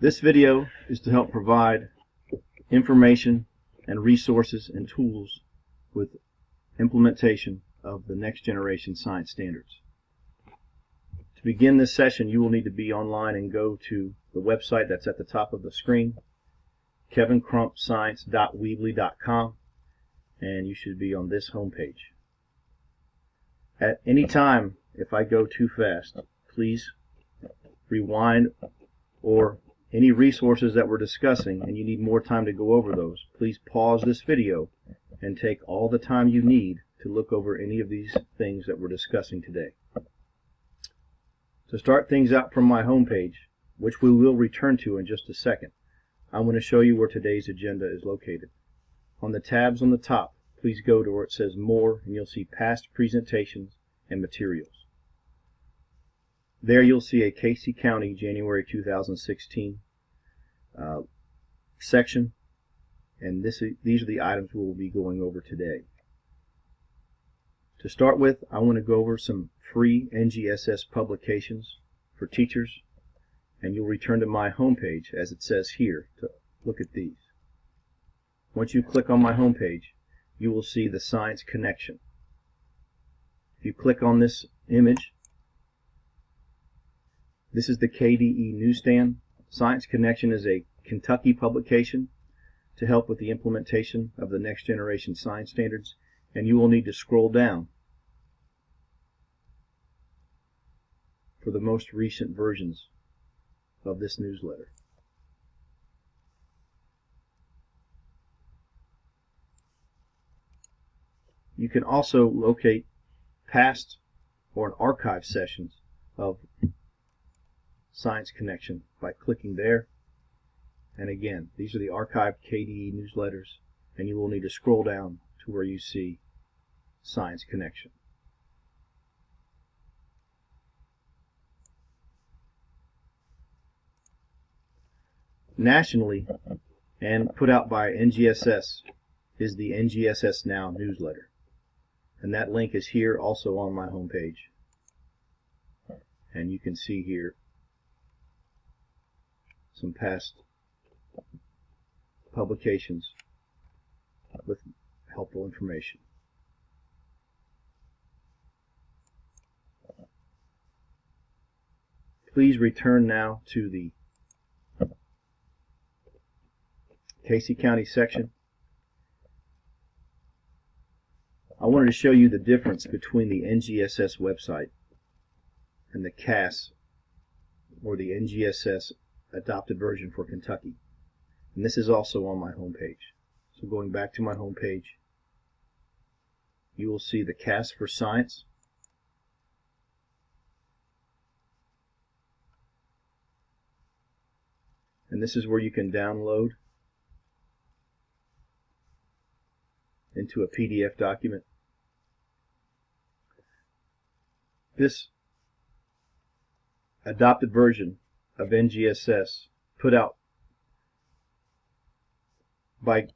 This video is to help provide information and resources and tools with implementation of the next generation science standards. To begin this session, you will need to be online and go to the website that's at the top of the screen, kevincrumpscience.weebly.com, and you should be on this home page. At any time, if I go too fast, please rewind, or any resources that we're discussing and you need more time to go over those, please pause this video and take all the time you need to look over any of these things that we're discussing today. To start things out from my home page, which we will return to in just a second, I'm going to show you where today's agenda is located. On the tabs on the top, please go to where it says More, and you'll see Past Presentations and Materials. There you'll see a Casey County January 2016 section, and these are the items we will be going over today. To start with, I want to go over some free NGSS publications for teachers, and you'll return to my home page as it says here to look at these. Once you click on my home page, you will see the Science Connection. If you click on this image, this is the KDE newsstand. Science Connection is a Kentucky publication to help with the implementation of the next generation science standards, and you will need to scroll down for the most recent versions of this newsletter. You can also locate past or an archive sessions of Science Connection by clicking there. And again, these are the archived KDE newsletters, and you will need to scroll down to where you see Science Connection. Nationally, and put out by NGSS, is the NGSS Now newsletter. And that link is here also on my home page. And you can see here some past publications with helpful information. Please return now to the Casey County section. I wanted to show you the difference between the NGSS website and the CAS, or the NGSS adopted version for Kentucky. And this is also on my home page. So going back to my home page, you will see the CAS for Science. And this is where you can download into a PDF document. This adopted version of NGSS put out by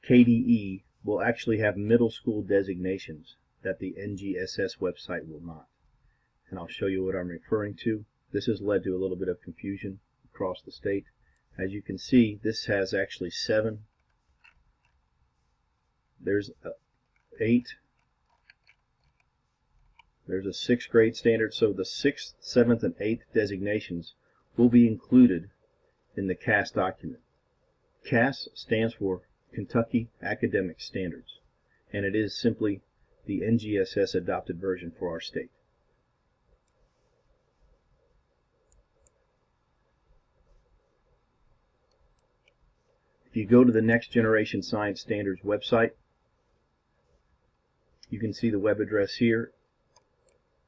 KDE will actually have middle school designations that the NGSS website will not. And I'll show you what I'm referring to. This has led to a little bit of confusion across the state. As you can see, this has actually 7. There's 8. There's a 6th grade standard, so the 6th, 7th, and 8th designations will be included in the CAS document. CAS stands for Kentucky Academic Standards, and it is simply the NGSS adopted version for our state. If you go to the Next Generation Science Standards website, you can see the web address here,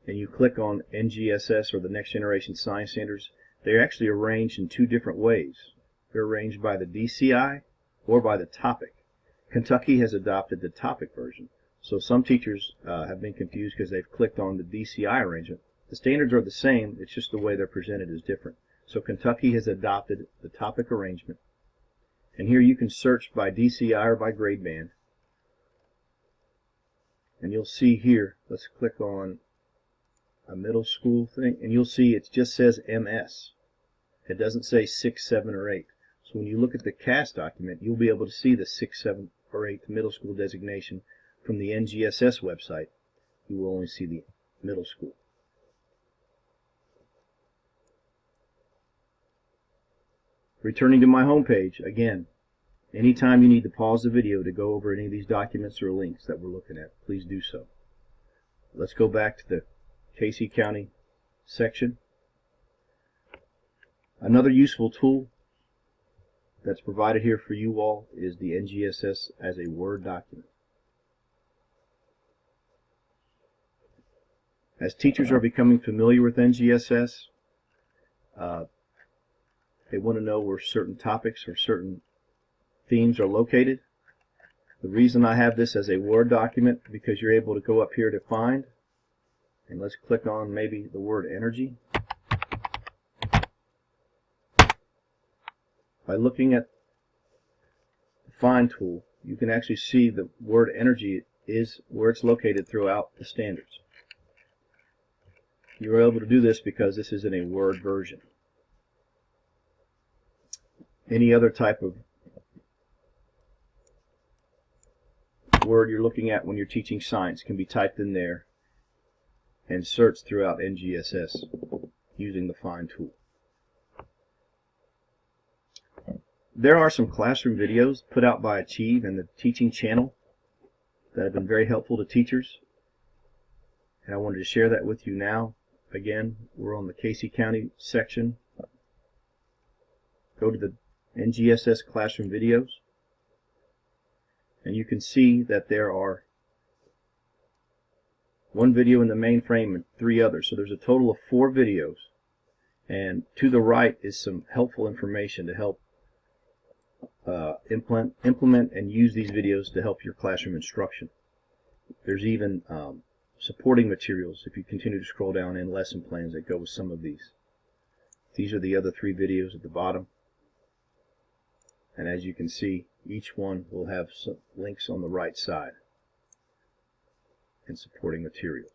and you click on NGSS, or the Next Generation Science Standards. They're actually arranged in 2 different ways. They're arranged by the DCI or by the topic. Kentucky has adopted the topic version, so some teachers have been confused because they've clicked on the DCI arrangement. The standards are the same, it's just the way they're presented is different. So Kentucky has adopted the topic arrangement, and here you can search by DCI or by grade band, and you'll see here, let's click on a middle school thing, and you'll see it just says MS. It doesn't say 6, 7, or 8. So when you look at the CAS document, you'll be able to see the 6, 7, or 8 middle school designation. From the NGSS website, you will only see the middle school. Returning to my home page, again, anytime you need to pause the video to go over any of these documents or links that we're looking at, please do so. Let's go back to the Casey County section. Another useful tool that's provided here for you all is the NGSS as a Word document. As teachers are becoming familiar with NGSS, they want to know where certain topics or certain themes are located. The reason I have this as a Word document, because you're able to go up here to find, and let's click on maybe the word energy. By looking at the find tool, you can actually see the word energy is where it's located throughout the standards. You're able to do this because this is in a Word version. Any other type of word you're looking at when you're teaching science can be typed in there and searched throughout NGSS using the find tool. There are some classroom videos put out by Achieve and the teaching channel that have been very helpful to teachers, and I wanted to share that with you now. Again, we're on the Casey County section. Go to the NGSS classroom videos, and you can see that there are one video in the main frame and 3 others. So there's a total of 4 videos, and to the right is some helpful information to help implement and use these videos to help your classroom instruction. There's even supporting materials, if you continue to scroll down, and lesson plans that go with some of these. These are the other 3 videos at the bottom, and as you can see, each one will have some links on the right side and supporting materials.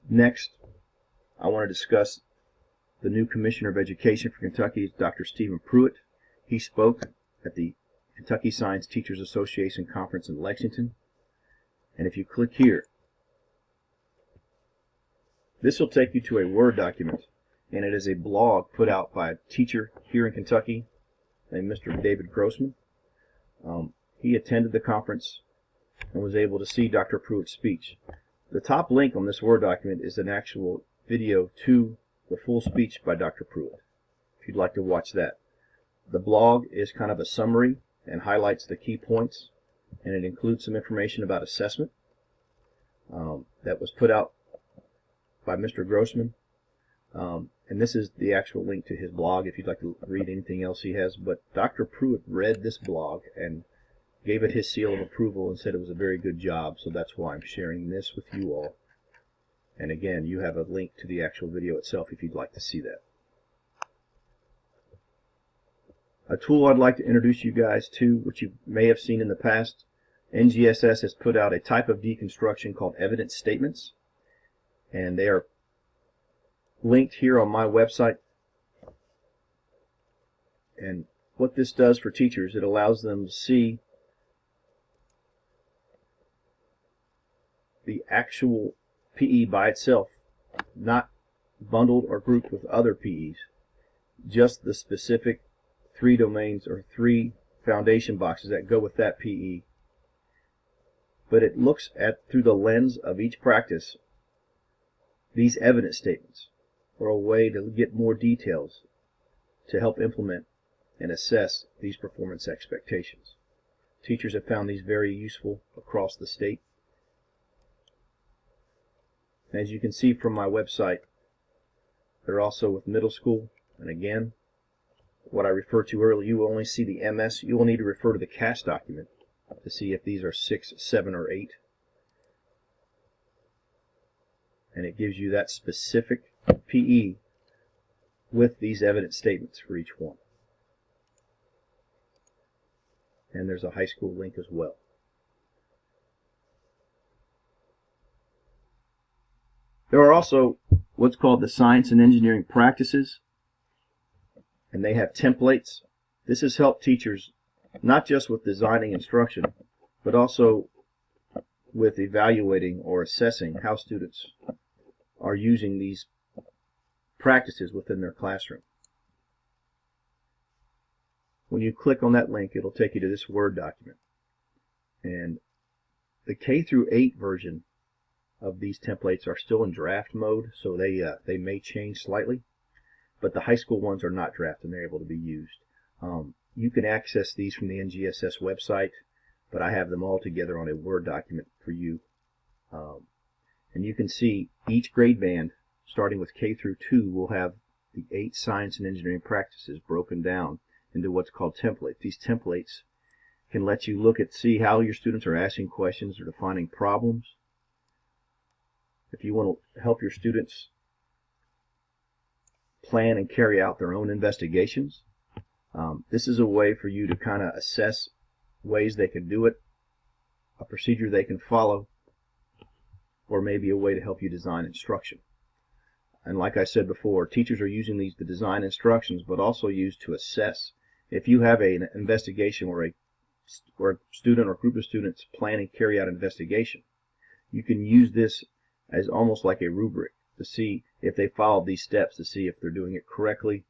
Next, I want to discuss the new Commissioner of Education for Kentucky, Dr. Stephen Pruitt. He spoke at the Kentucky Science Teachers Association Conference in Lexington. And if you click here, this will take you to a Word document, and it is a blog put out by a teacher here in Kentucky named Mr. David Grossman. He attended the conference and was able to see Dr. Pruitt's speech. The top link on this Word document is an actual video to the full speech by Dr. Pruitt, if you'd like to watch that. The blog is kind of a summary and highlights the key points, and it includes some information about assessment that was put out by Mr. Grossman. And this is the actual link to his blog if you'd like to read anything else he has. But Dr. Pruitt read this blog and gave it his seal of approval and said it was a very good job, so that's why I'm sharing this with you all. And again, you have a link to the actual video itself if you'd like to see that. A tool I'd like to introduce you guys to, which you may have seen in the past, NGSS has put out a type of deconstruction called evidence statements, and they are linked here on my website. And what this does for teachers, it allows them to see the actual PE by itself, not bundled or grouped with other PEs, just the specific 3 domains or 3 foundation boxes that go with that PE. But it looks at, through the lens of each practice, these evidence statements are a way to get more details to help implement and assess these performance expectations. Teachers have found these very useful across the state. As you can see from my website, they're also with middle school. And again, what I referred to earlier, you will only see the MS. You will need to refer to the CAS document to see if these are 6, 7, or 8. And it gives you that specific PE with these evidence statements for each one. And there's a high school link as well. There are also what's called the science and engineering practices, and they have templates. This has helped teachers not just with designing instruction, but also with evaluating or assessing how students are using these practices within their classroom. When you click on that link, it'll take you to this Word document. And the K through 8 version of these templates are still in draft mode, so they may change slightly, but the high school ones are not draft and they're able to be used. You can access these from the NGSS website, but I have them all together on a Word document for you. And you can see each grade band, starting with K through 2, will have the 8 science and engineering practices broken down into what's called templates. These templates can let you look at, see how your students are asking questions or defining problems. If you want to help your students plan and carry out their own investigations, this is a way for you to kind of assess ways they can do it, a procedure they can follow, or maybe a way to help you design instruction. And like I said before, teachers are using these to design instructions, but also used to assess. If you have an investigation where a student or group of students plan and carry out an investigation, you can use this as almost like a rubric to see if they followed these steps, to see if they're doing it correctly,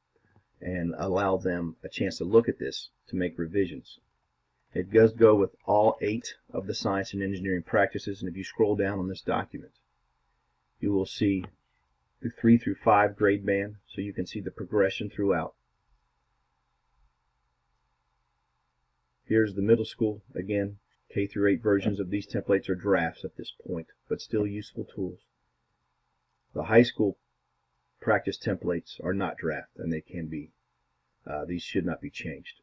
and allow them a chance to look at this to make revisions. It does go with all 8 of the science and engineering practices, and if you scroll down on this document, you will see the 3 through 5 grade band, so you can see the progression throughout. Here's the middle school. Again, K through 8 versions of these templates are drafts at this point, but still useful tools. The high school practice templates are not draft, and they can be. These should not be changed.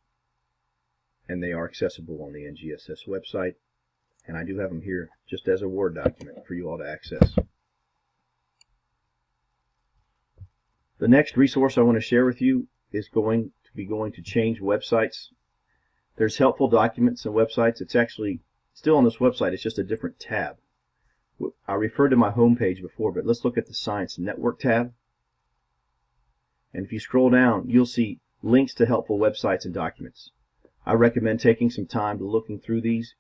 And they are accessible on the NGSS website, and I do have them here just as a Word document for you all to access. The next resource I want to share with you is going to change websites. There's helpful documents and websites. It's actually still on this website. It's just a different tab. I referred to my home page before, but let's look at the Science Network tab. And if you scroll down, you'll see links to helpful websites and documents. I recommend taking some time to looking through these.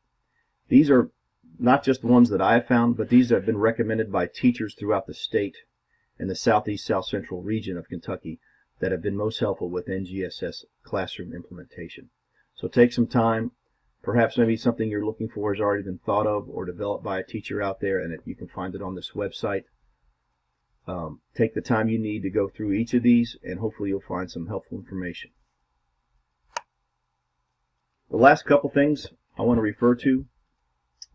These are not just the ones that I have found, but these have been recommended by teachers throughout the state and the southeast south central region of Kentucky that have been most helpful with NGSS classroom implementation. So take some time. Perhaps maybe something you're looking for has already been thought of or developed by a teacher out there, and you can find it on this website. Take the time you need to go through each of these, and hopefully you'll find some helpful information. The last couple things I want to refer to,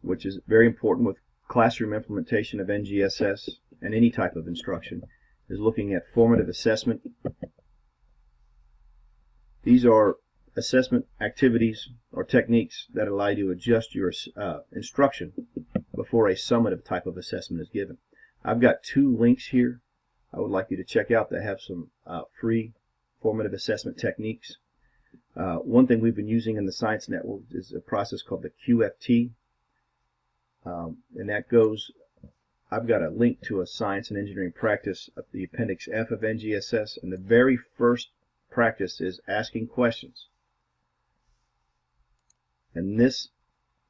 which is very important with classroom implementation of NGSS and any type of instruction, is looking at formative assessment. These are assessment activities or techniques that allow you to adjust your instruction before a summative type of assessment is given. I've got 2 links here I would like you to check out that have some free formative assessment techniques. One thing we've been using in the Science Network is a process called the QFT, and that goes, I've got a link to a science and engineering practice of the Appendix F of NGSS, and the very first practice is asking questions. And this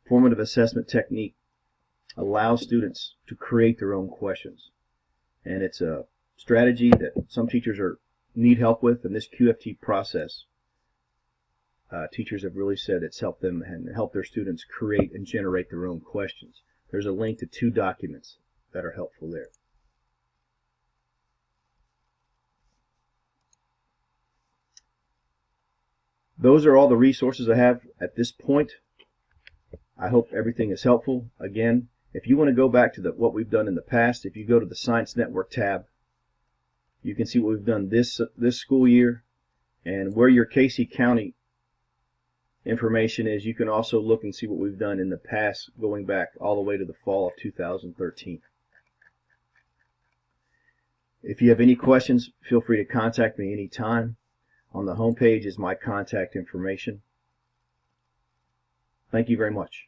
formative assessment technique allows students to create their own questions. And it's a strategy that some teachers need help with, and this QFT process, teachers have really said it's helped them and helped their students create and generate their own questions. There's a link to 2 documents that are helpful there. Those are all the resources I have at this point. I hope everything is helpful. Again, if you want to go back to what we've done in the past, if you go to the Science Network tab, you can see what we've done this school year, and where your Casey County information is, you can also look and see what we've done in the past, going back all the way to the fall of 2013. If you have any questions, feel free to contact me anytime. On the home page is my contact information. Thank you very much.